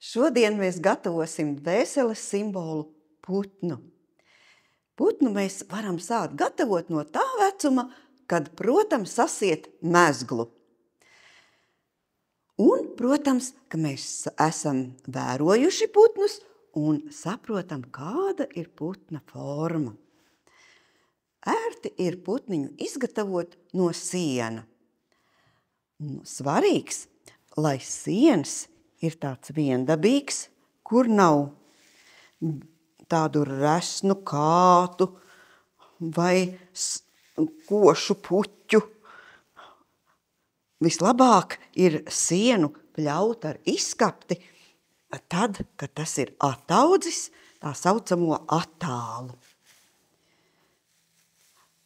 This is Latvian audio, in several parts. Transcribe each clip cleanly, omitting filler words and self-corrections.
Šodien mēs gatavosim dvēseles simbolu putnu. Putnu mēs varam sākt gatavot no tā vecuma, kad, protams, sasiet mezglu. Un, protams, ka mēs esam vērojuši putnus un saprotam, kāda ir putna forma. Ērti ir putniņu izgatavot no siena. Svarīgs, lai siens ir tāds viendabīgs, kur nav tādu resnu kātu vai košu puķu. Vislabāk ir sienu pļaut ar izskapti tad, kad tas ir ataudzis, tā saucamo attālu.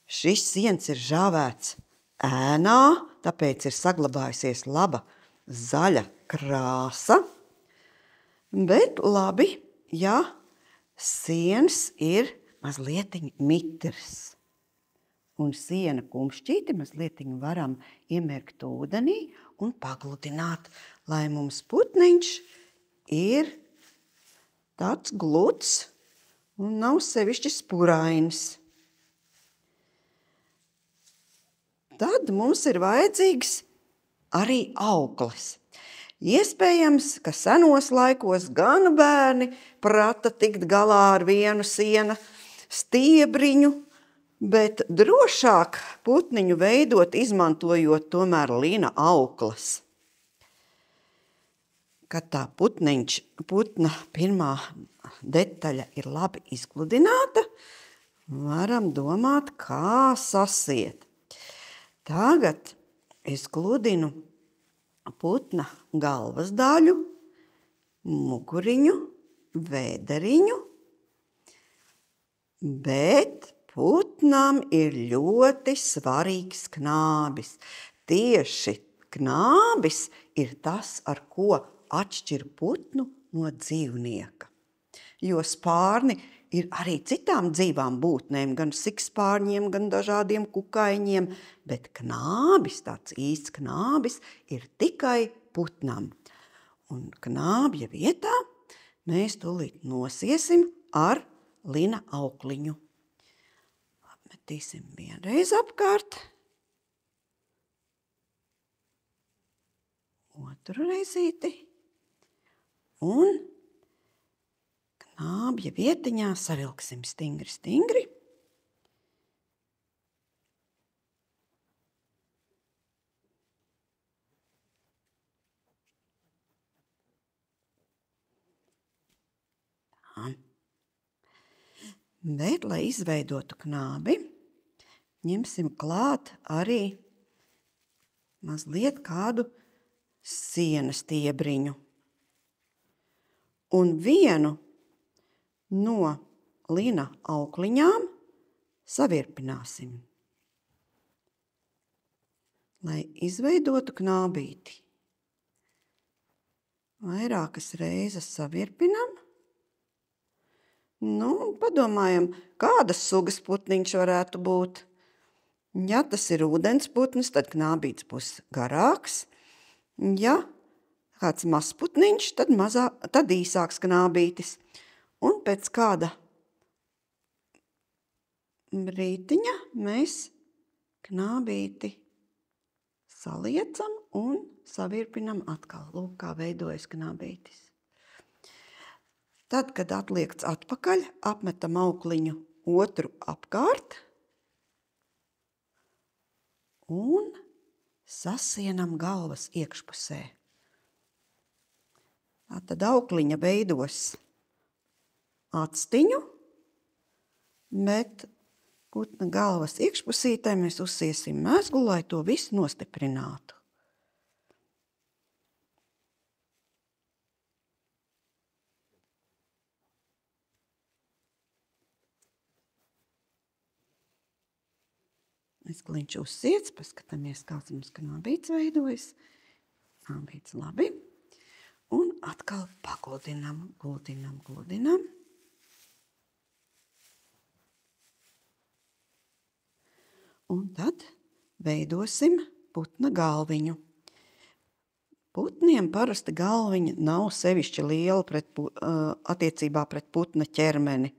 Šis siens ir žāvēts ēnā, tāpēc ir saglabājusies laba zaļa krāsa, bet labi, ja siens ir mazlietiņ mitrs. Un siena kumšķīti mazlietiņ varam iemirkt ūdenī un pagludināt, lai mums putniņš ir tāds gluds un nav sevišķi spurainis. Tad mums ir vajadzīgs arī auklis. Iespējams, ka senos laikos gan bērni prata tikt galā ar vienu siena stiebriņu, bet drošāk putniņu veidot, izmantojot tomēr lina auklas. Kad tā putna pirmā detaļa ir labi izgludināta, varam domāt, kā sasiet. Tagad es gludinu putna galvas daļu, muguriņu, vēderiņu, bet putnam ir ļoti svarīgs knābis. Tieši knābis ir tas, ar ko atšķir putnu no dzīvnieka. Jo spārni ir arī citām dzīvām būtnēm, gan sikspārņiem, gan dažādiem kukaiņiem, bet knābis, tāds īsts knābis, ir tikai putnam. Un knābja vietā mēs tūlīt nosiesim ar lina aukliņu. Apmetīsim vienreiz apkārt, otru reizīti un knābja vietiņā savilksim stingri, stingri. Tā. Bet, lai izveidotu knābi, ņemsim klāt arī mazliet kādu siena stiebriņu. Un vienu no lina aukliņām savirpināsim, lai izveidotu knābīti. Vairākas reizes savirpinam. Padomājam, kādas sugas putniņš varētu būt. Ja tas ir ūdens putnis, tad knābīts būs garāks. Ja kāds mazs putniņš, tad īsāks knābītis. Un pēc kāda brītiņa mēs knābīti saliecam un savirpinam atkal. Lūk, kā veidojas knābītis. Tad, kad atliekts atpakaļ, apmetam aukliņu otru apkārt un sasienam galvas iekšpusē. Tad aukliņa veidos atstiņu, bet putna galvas iekšpusītē mēs uzsiesim mezglu, lai to visu nostiprinātu. Mezgliņš uzsiets, paskatāmies, kāds mums knābīts veidojas. Knābīts labi. Un atkal pagludinam, gludinam. Un tad veidosim putna galviņu. Putniem parasti galviņa nav sevišķi liela attiecībā pret putna ķermeni.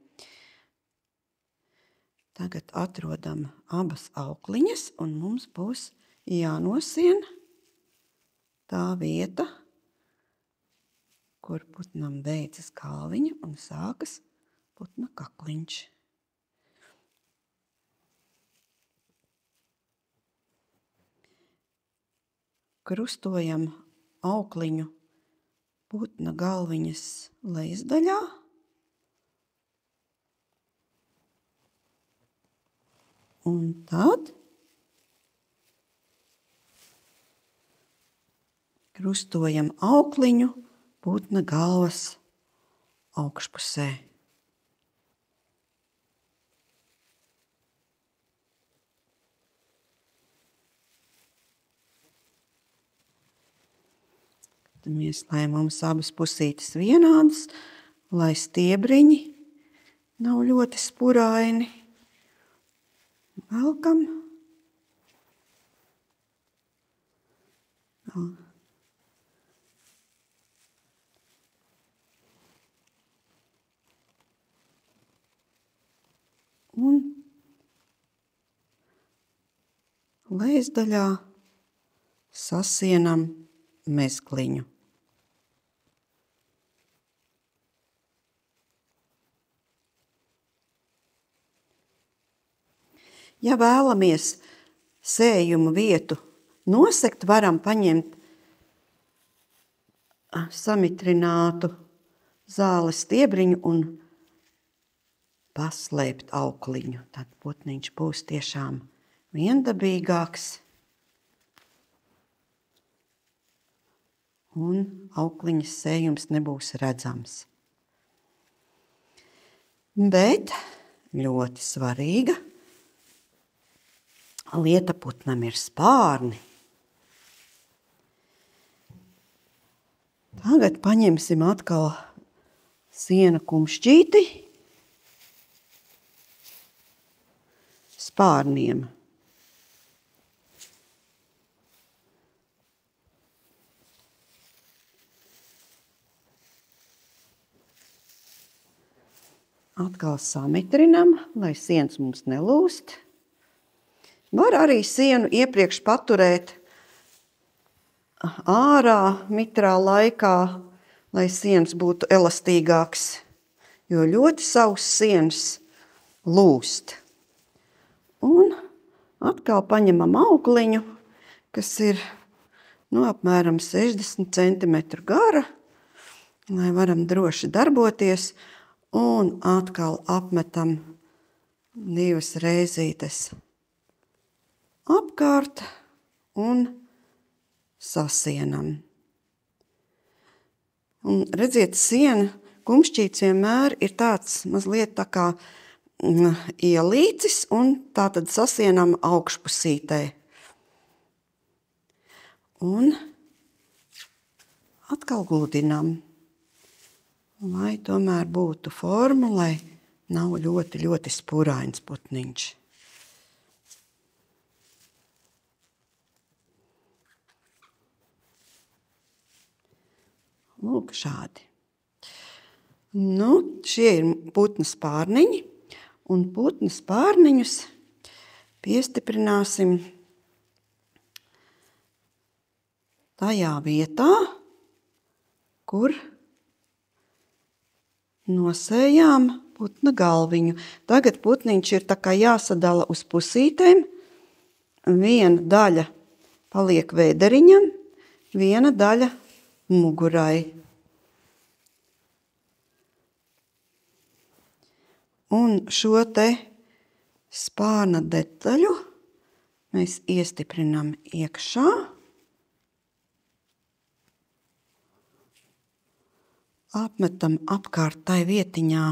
Tagad atrodam abas aukliņas, un mums būs jānosien tā vieta, kur putnam beidzas galviņa un sākas putna kakliņš. Krustojam aukliņu putna galviņas lejasdaļā. Un tad krustojam aukliņu putna galvas augšpusē. Skatāmies, lai mums abas pusītes vienādas, lai stiebriņi nav ļoti spuraini. Velkam. Un lejasdaļā sasienam mezgliņu. Ja vēlamies sējumu vietu nosegt, varam paņemt samitrinātu zāles stiebriņu un paslēpt aukliņu. Tad putniņš būs tiešām viendabīgāks un aukliņas sējums nebūs redzams. Bet ļoti svarīga lieta putnam ir spārni. Tagad paņemsim atkal siena kumšķīti spārniem. Atkal samitrinam, lai siens mums nelūst. Var arī sienu iepriekš paturēt ārā mitrā laikā, lai siens būtu elastīgāks, jo ļoti sauss siens lūst. Un atkal paņemam augliņu, kas ir apmēram 60 cm gara, lai varam droši darboties, un atkal apmetam divas reizītes apkārt un sasienam. Un redziet, siena kumšķīts vienmēr ir tāds mazliet tā kā ielīcis, un tā tad sasienam augšpusītē. Un atkal gludinam, lai tomēr būtu forma, lai nav ļoti, ļoti spurains putniņš. Lūk, šādi. Šie ir putna spārniņi, un putna spārniņus piestiprināsim tajā vietā, kur nosējām putna galviņu. Tagad putniņš ir tā kā jāsadala uz pusītēm. Viena daļa paliek vēderiņam, viena daļa mugurai. Un šo te spārna detaļu mēs iestiprinam iekšā. Apmetam apkārt tai vietiņā,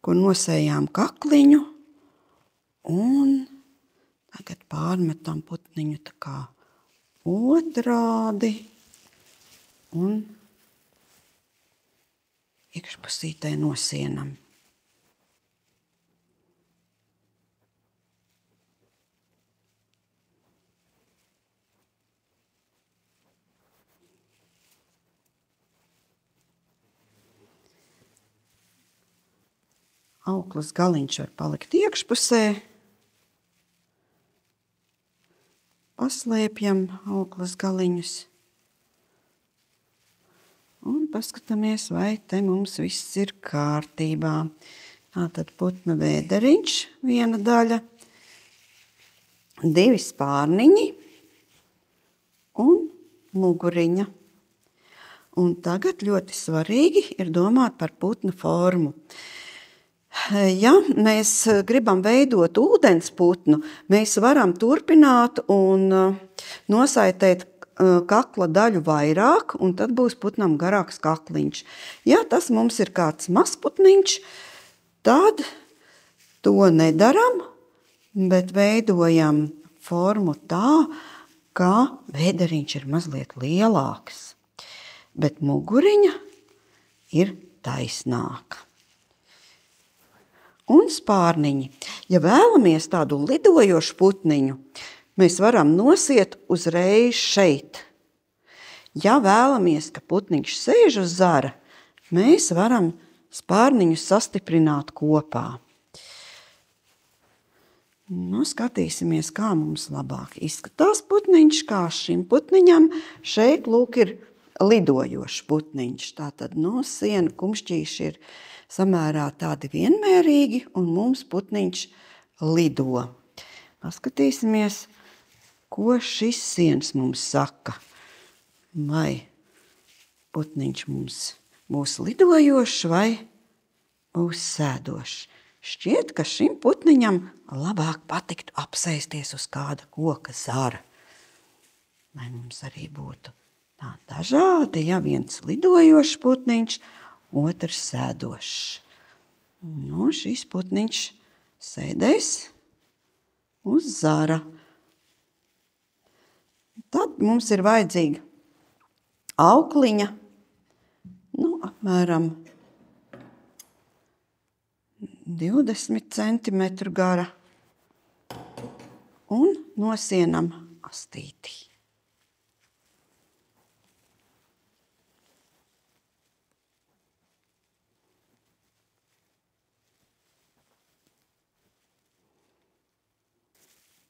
kur nosējām kakliņu, un tagad pārmetam putniņu tā kā otrādi un iekšpusītē nosienam. Auklas galiņš var palikt iekšpusē. Paslēpjam auklas galiņus. Un paskatāmies, vai te mums viss ir kārtībā. Tātad putna vēderiņš, viena daļa, 2 spārniņi un muguriņa. Un tagad ļoti svarīgi ir domāt par putna formu. Ja mēs gribam veidot ūdensputnu, mēs varam turpināt un nosaitēt kakla daļu vairāk, un tad būs putnam garāks kakliņš. Ja tas mums ir kāds mazputniņš, tad to nedaram, bet veidojam formu tā, ka vēderiņš ir mazliet lielāks, bet muguriņa ir taisnāka. Un spārniņi. Ja vēlamies tādu lidojošu putniņu, mēs varam nosiet uzreiz šeit. Ja vēlamies, ka putniņš sēž uz zara, mēs varam spārniņus sastiprināt kopā. Skatīsimies, kā mums labāk izskatās putniņš, kā šim putniņam. Šeit lūk ir lidojošs putniņš. Tātad sienu kumšķīši ir samērā tādi vienmērīgi, un mums putniņš lido. Paskatīsimies, ko šis siens mums saka. Vai putniņš mums būs lidojošs vai būs sēdošs. Šķiet, ka šim putniņam labāk patiktu apsēsties uz kāda koka zara. Lai mums arī būtu tā dažādi, ja viens lidojošs putniņš, otrs sēdošs. Šis putniņš sēdēs uz zara. Tad mums ir vajadzīga aukliņa, apmēram 20 centimetru gara, un nosienam astītī.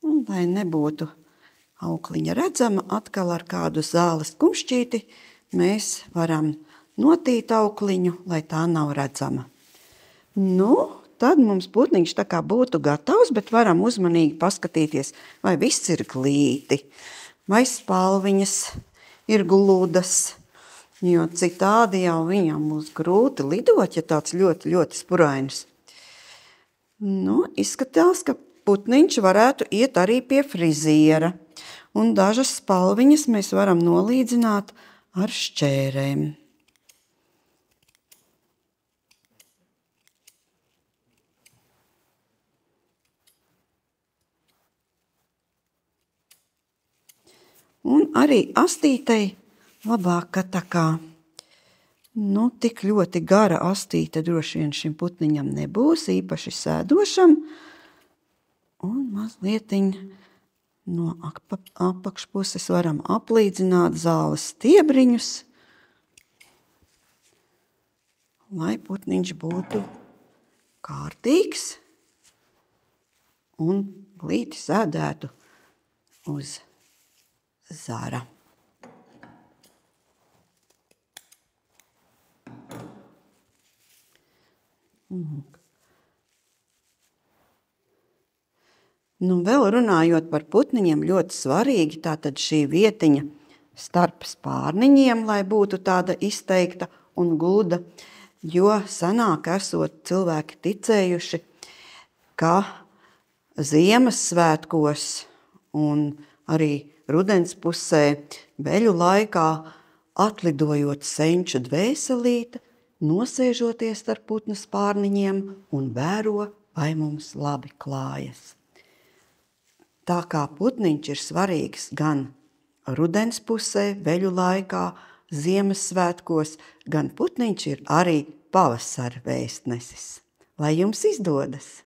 Un, lai nebūtu aukliņa redzama, atkal ar kādu zāles kumšķīti mēs varam notīt aukliņu, lai tā nav redzama. Tad mums putniņš tā kā būtu gatavs, bet varam uzmanīgi paskatīties, vai viss ir glīti, vai spalviņas ir gludas, jo citādi jau viņam būs grūti lidot, ja tāds ļoti, ļoti spurainis. Izskatās, ka putniņš varētu iet arī pie friziera, un dažas spalviņas mēs varam nolīdzināt ar šķērēm. Un arī astītei labāk, ka tā kā tik ļoti gara astīte droši vien šim putniņam nebūs, īpaši sēdošam, un mazlietiņ no apakšpuses varam aplīdzināt zāles stiebriņus, lai putniņš būtu kārtīgs un glīti sēdētu uz zara. Vēl runājot par putniņiem, ļoti svarīgi tātad šī vietiņa starp spārniņiem, lai būtu tāda izteikta un gluda, jo senāk esot cilvēki ticējuši, ka Ziemassvētkos un arī rudens pusē, veļu laikā, atlidojot senču dvēselīte, nosēžoties starp putnu spārniņiem un vēro, vai mums labi klājas. Tā kā putniņš ir svarīgs gan rudens pusē, veļu laikā, Ziemassvētkos, gan putniņš ir arī pavasara vēstnesis. Lai jums izdodas!